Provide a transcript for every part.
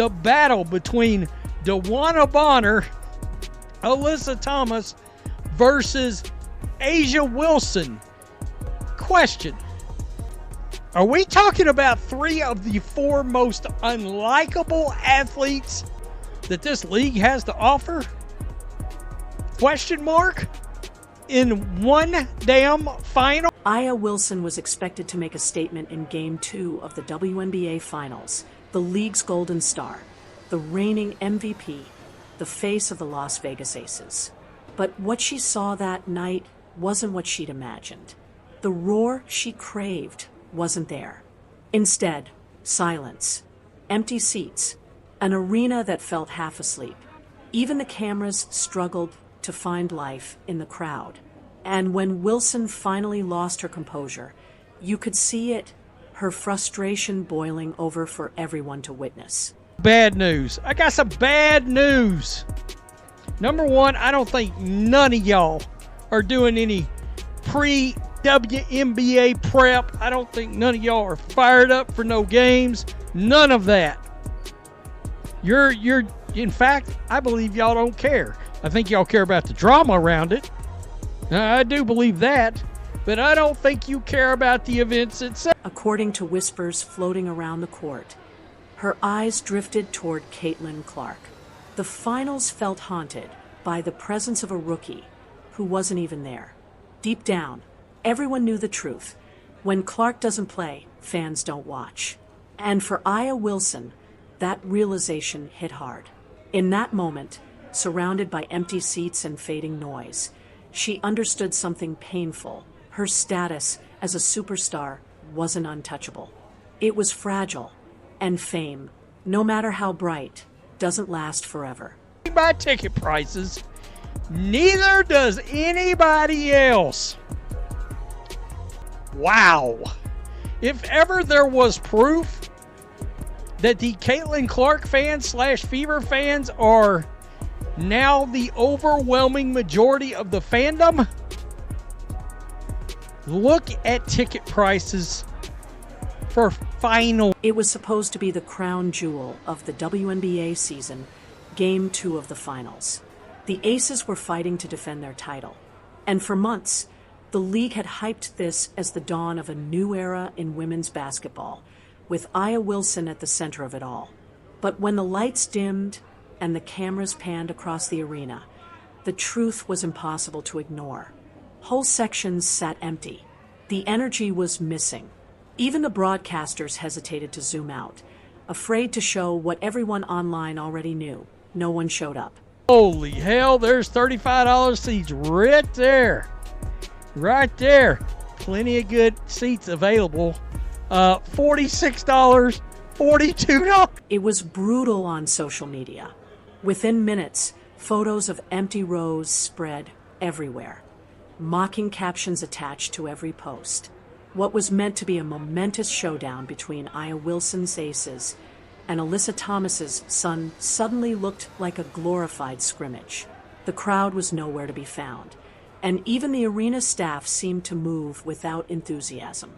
the battle between DeWanna Bonner, Alyssa Thomas versus A'ja Wilson. Question: are we talking about 3 of the 4 most unlikable athletes that this league has to offer? Question mark? In one damn final? A'ja Wilson was expected to make a statement in Game 2 of the WNBA Finals, the league's golden star, the reigning MVP, the face of the Las Vegas Aces. But what she saw that night wasn't what she'd imagined. The roar she craved wasn't there. Instead, silence, empty seats, an arena that felt half asleep. Even the cameras struggled to find life in the crowd. And when Wilson finally lost her composure, you could see it, her frustration boiling over for everyone to witness. Bad news. I got some bad news. Number one, I don't think none of y'all are doing any pre-WNBA prep. I don't think none of y'all are fired up for no games. None of that. In fact, I believe y'all don't care. I think y'all care about the drama around it. I do believe that, but I don't think you care about the events itself. According to whispers floating around the court, her eyes drifted toward Caitlin Clark. The finals felt haunted by the presence of a rookie who wasn't even there. Deep down, everyone knew the truth. When Clark doesn't play, fans don't watch. And for A'ja Wilson, that realization hit hard. In that moment, surrounded by empty seats and fading noise, she understood something painful. Her status as a superstar wasn't untouchable. It was fragile, and fame, no matter how bright, doesn't last forever. Buy ticket prices, neither does anybody else. Wow. If ever there was proof that the Caitlin Clark fans / Fever fans are now the overwhelming majority of the fandom, look at ticket prices for final. It was supposed to be the crown jewel of the WNBA season, Game 2 of the finals. The Aces were fighting to defend their title. And for months, the league had hyped this as the dawn of a new era in women's basketball, with A'ja Wilson at the center of it all. But when the lights dimmed and the cameras panned across the arena, the truth was impossible to ignore. Whole sections sat empty. The energy was missing. Even the broadcasters hesitated to zoom out, afraid to show what everyone online already knew. No one showed up. Holy hell, there's $35 seats right there. Right there. Plenty of good seats available. $46, $42. It was brutal on social media. Within minutes, photos of empty rows spread everywhere, mocking captions attached to every post. What was meant to be a momentous showdown between A'ja Wilson's Aces and Alyssa Thomas's Sun suddenly looked like a glorified scrimmage. The crowd was nowhere to be found, and even the arena staff seemed to move without enthusiasm.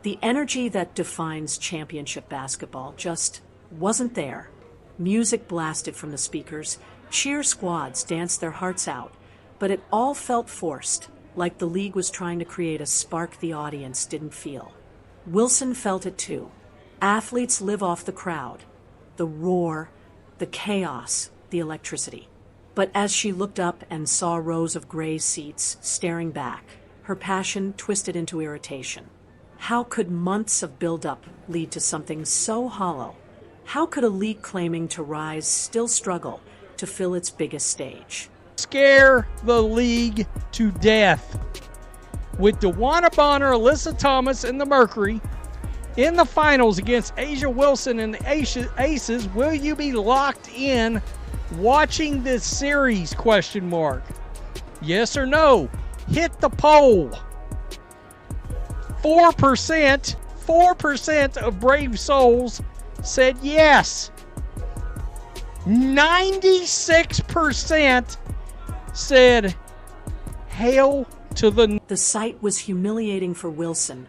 The energy that defines championship basketball just wasn't there. Music blasted from the speakers, cheer squads danced their hearts out, but it all felt forced, like the league was trying to create a spark the audience didn't feel. Wilson felt it too. Athletes live off the crowd, the roar, the chaos, the electricity. But as she looked up and saw rows of gray seats staring back, her passion twisted into irritation. How could months of build-up lead to something so hollow? How could a league claiming to rise still struggle to fill its biggest stage? Scare the league to death. With DeWanna Bonner, Alyssa Thomas, and the Mercury in the finals against A'ja Wilson and the Aces, will you be locked in watching this series? Question mark. Yes or no? Hit the poll. 4% of brave souls said yes. 96% said hail to the... The sight was humiliating for Wilson,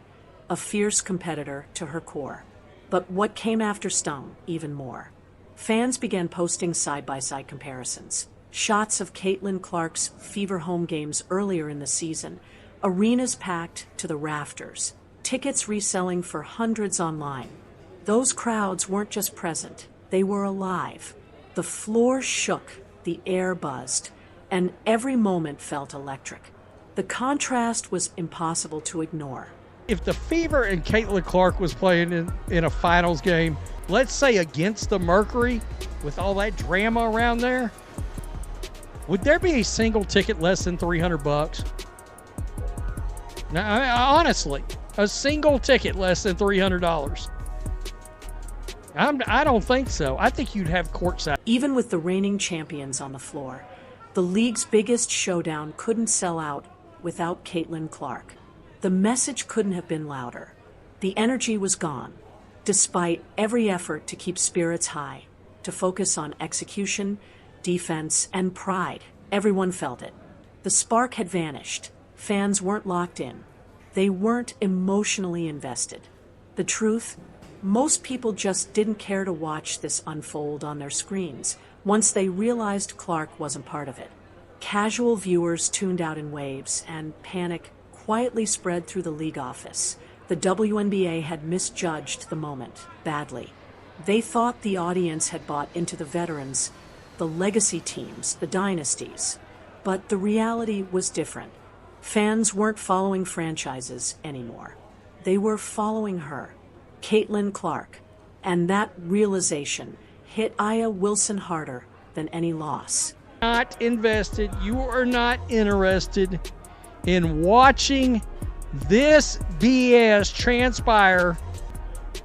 a fierce competitor to her core. But what came after stung even more. Fans began posting side-by-side comparisons. Shots of Caitlin Clark's Fever home games earlier in the season, arenas packed to the rafters, tickets reselling for hundreds online. Those crowds weren't just present, they were alive. The floor shook, the air buzzed, and every moment felt electric. The contrast was impossible to ignore. If the Fever and Caitlin Clark was playing in a finals game, let's say against the Mercury, with all that drama around there, would there be a single ticket less than $300? Now, I mean, honestly, a single ticket less than $300. I don't think so. I think you'd have courtside. Even with the reigning champions on the floor, the league's biggest showdown couldn't sell out without Caitlin Clark. The message couldn't have been louder. The energy was gone, despite every effort to keep spirits high, to focus on execution, defense, and pride. Everyone felt it. The spark had vanished. Fans weren't locked in. They weren't emotionally invested. The truth? Most people just didn't care to watch this unfold on their screens once they realized Clark wasn't part of it. Casual viewers tuned out in waves, and panic quietly spread through the league office. The WNBA had misjudged the moment badly. They thought the audience had bought into the veterans, the legacy teams, the dynasties. But the reality was different. Fans weren't following franchises anymore. They were following her, Caitlin Clark. And that realization hit Aya Wilson harder than any loss. Not invested, you are not interested in watching this BS transpire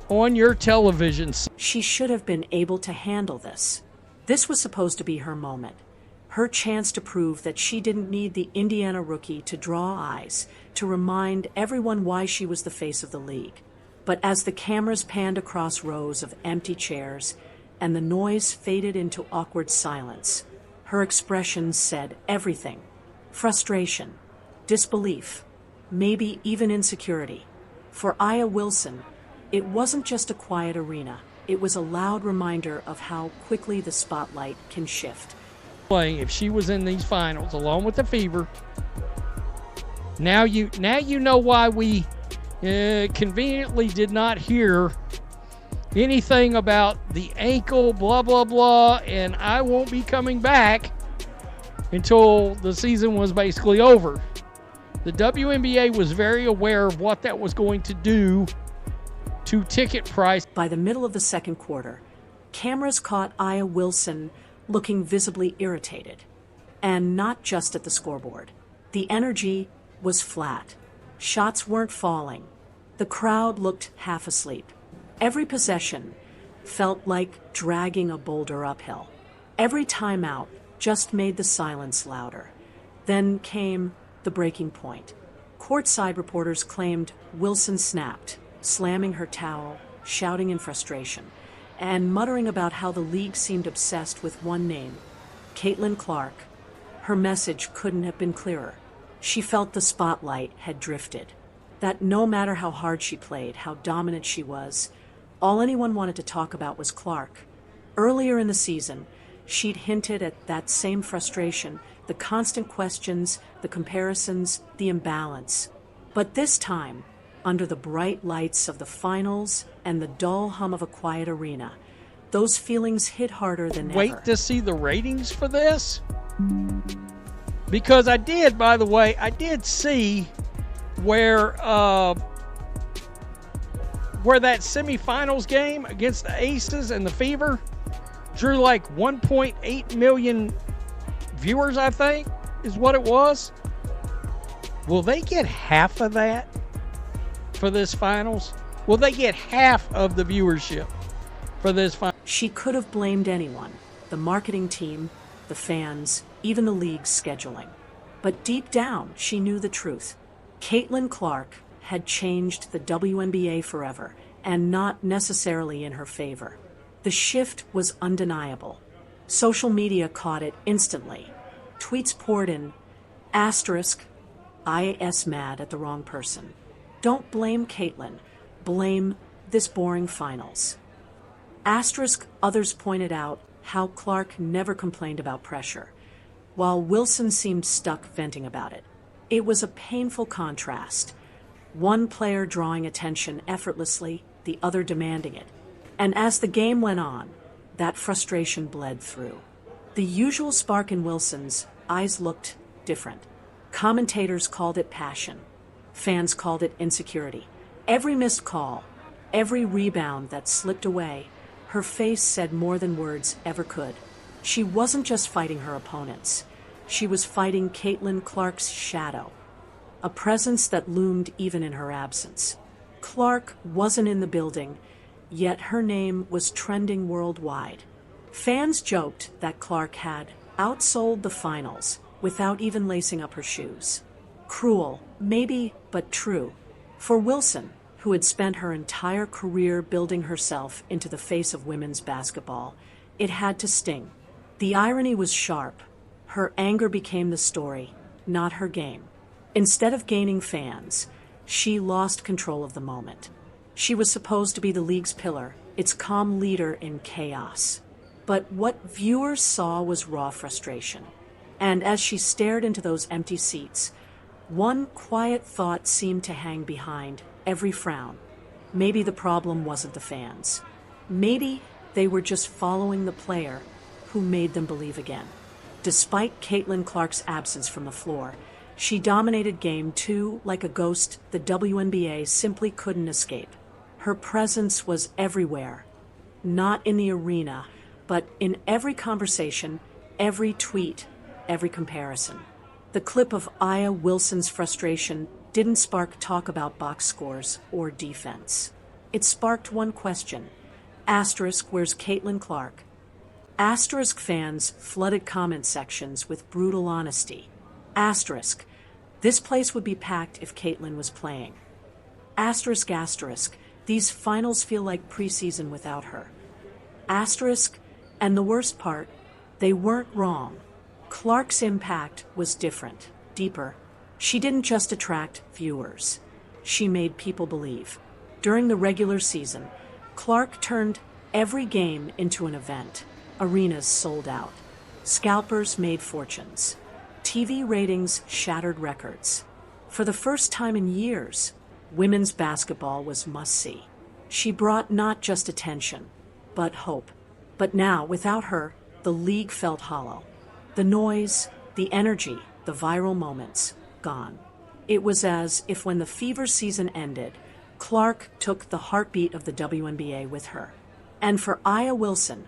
on your television. She should have been able to handle this. This was supposed to be her moment, her chance to prove that she didn't need the Indiana rookie to draw eyes, to remind everyone why she was the face of the league. But as the cameras panned across rows of empty chairs and the noise faded into awkward silence, her expression said everything. Frustration, disbelief, maybe even insecurity. For Aya Wilson, it wasn't just a quiet arena. It was a loud reminder of how quickly the spotlight can shift. If she was in these finals along with the Fever, now you know why we conveniently did not hear anything about the ankle, blah, blah, blah, and I won't be coming back until the season was basically over. The WNBA was very aware of what that was going to do to ticket price. By the middle of the second quarter, cameras caught Aya Wilson looking visibly irritated. And not just at the scoreboard. The energy was flat. Shots weren't falling. The crowd looked half asleep. Every possession felt like dragging a boulder uphill. Every timeout just made the silence louder. Then came the breaking point. Courtside reporters claimed Wilson snapped, slamming her towel, shouting in frustration, and muttering about how the league seemed obsessed with one name, Caitlin Clark. Her message couldn't have been clearer. She felt the spotlight had drifted, that no matter how hard she played, how dominant she was, all anyone wanted to talk about was Clark. Earlier in the season, she'd hinted at that same frustration, the constant questions, the comparisons, the imbalance. But this time, under the bright lights of the finals and the dull hum of a quiet arena, those feelings hit harder than ever. Wait to see the ratings for this? Because I did, by the way, I did see where that semifinals game against the Aces and the Fever drew like 1.8 million viewers, I think, is what it was. Will they get half of that for this finals? Will they get half of the viewership for this finals? She could have blamed anyone, the marketing team, the fans, even the league's scheduling. But deep down, she knew the truth. Caitlin Clark had changed the WNBA forever, and not necessarily in her favor. The shift was undeniable. Social media caught it instantly. Tweets poured in, *IS mad at the wrong person. Don't blame Caitlin. Blame this boring finals. Asterisk, others pointed out how Clark never complained about pressure, while Wilson seemed stuck venting about it. It was a painful contrast. One player drawing attention effortlessly, the other demanding it. And as the game went on, that frustration bled through. The usual spark in Wilson's eyes looked different. Commentators called it passion. Fans called it insecurity. Every missed call, every rebound that slipped away, her face said more than words ever could. She wasn't just fighting her opponents. She was fighting Caitlin Clark's shadow, a presence that loomed even in her absence. Clark wasn't in the building, yet her name was trending worldwide. Fans joked that Clark had outsold the finals without even lacing up her shoes. Cruel, maybe, but true. For Wilson, who had spent her entire career building herself into the face of women's basketball, it had to sting. The irony was sharp. Her anger became the story, not her game. Instead of gaining fans, she lost control of the moment. She was supposed to be the league's pillar, its calm leader in chaos. But what viewers saw was raw frustration. And as she stared into those empty seats, one quiet thought seemed to hang behind every frown. Maybe the problem wasn't the fans. Maybe they were just following the player who made them believe again. Despite Caitlin Clark's absence from the floor, she dominated Game 2 like a ghost the WNBA simply couldn't escape. Her presence was everywhere, not in the arena, but in every conversation, every tweet, every comparison. The clip of Aya Wilson's frustration didn't spark talk about box scores or defense. It sparked one question. Asterisk, where's Caitlin Clark? Asterisk fans flooded comment sections with brutal honesty. Asterisk, this place would be packed if Caitlin was playing. Asterisk, asterisk, these finals feel like preseason without her. Asterisk, and the worst part, they weren't wrong. Clark's impact was different, deeper. She didn't just attract viewers. She made people believe. During the regular season, Clark turned every game into an event. Arenas sold out. Scalpers made fortunes. TV ratings shattered records. For the first time in years, women's basketball was must-see. She brought not just attention, but hope. But now, without her, the league felt hollow. The noise, the energy, the viral moments, gone. It was as if when the fever season ended, Clark took the heartbeat of the WNBA with her. And for Aya Wilson,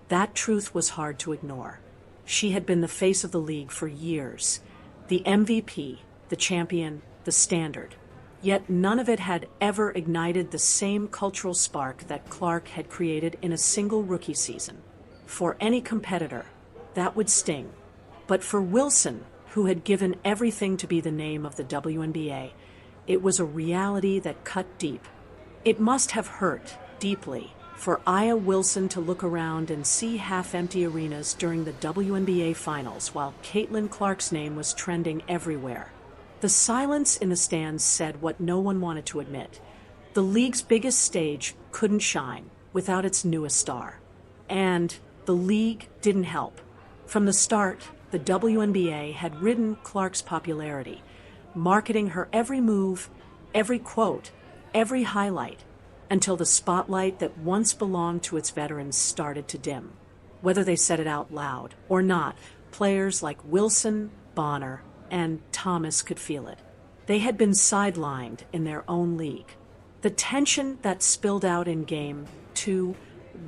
that truth was hard to ignore. She had been the face of the league for years, the MVP, the champion, the standard. Yet none of it had ever ignited the same cultural spark that Clark had created in a single rookie season. For any competitor, that would sting. But for Wilson, who had given everything to be the name of the WNBA, it was a reality that cut deep. It must have hurt deeply for Aya Wilson to look around and see half-empty arenas during the WNBA Finals while Caitlin Clark's name was trending everywhere. The silence in the stands said what no one wanted to admit. The league's biggest stage couldn't shine without its newest star. And the league didn't help. From the start, the WNBA had ridden Clark's popularity, marketing her every move, every quote, every highlight, until the spotlight that once belonged to its veterans started to dim. Whether they said it out loud or not, players like Wilson, Bonner, and Thomas could feel it. They had been sidelined in their own league. The tension that spilled out in Game 2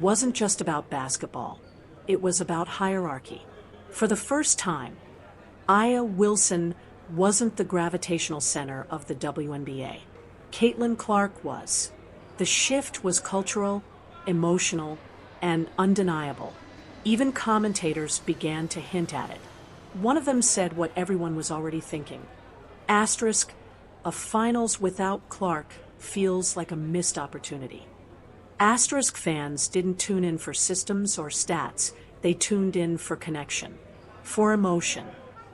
wasn't just about basketball. It was about hierarchy. For the first time, Aya Wilson wasn't the gravitational center of the WNBA. Caitlin Clark was. The shift was cultural, emotional, and undeniable. Even commentators began to hint at it. One of them said what everyone was already thinking. Asterisk, a finals without Clark feels like a missed opportunity. Asterisk fans didn't tune in for systems or stats. They tuned in for connection, for emotion,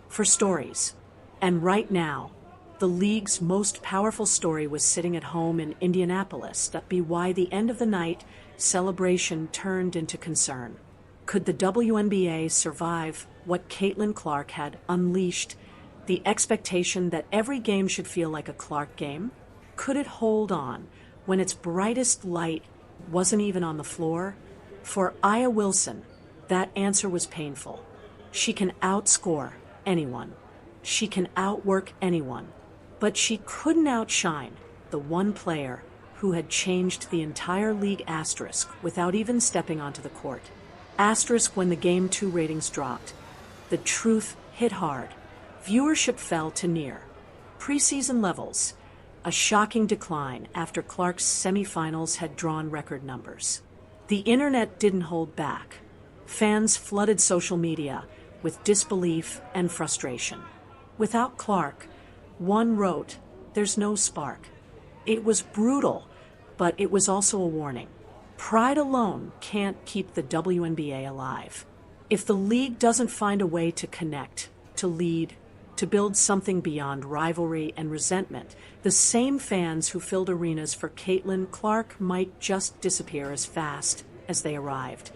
for stories. And right now, the league's most powerful story was sitting at home in Indianapolis. That'd be why the end of the night celebration turned into concern. Could the WNBA survive what Caitlin Clark had unleashed, the expectation that every game should feel like a Clark game? Could it hold on when its brightest light wasn't even on the floor? For Aya Wilson, that answer was painful. She can outscore anyone. She can outwork anyone. But she couldn't outshine the one player who had changed the entire league asterisk without even stepping onto the court. Asterisk when the Game 2 ratings dropped. The truth hit hard. Viewership fell to near preseason levels, a shocking decline after Clark's semifinals had drawn record numbers. The internet didn't hold back. Fans flooded social media with disbelief and frustration. Without Clark, one wrote, "There's no spark." It was brutal, but it was also a warning. Pride alone can't keep the WNBA alive. If the league doesn't find a way to connect, to lead, to build something beyond rivalry and resentment, the same fans who filled arenas for Caitlin Clark might just disappear as fast as they arrived.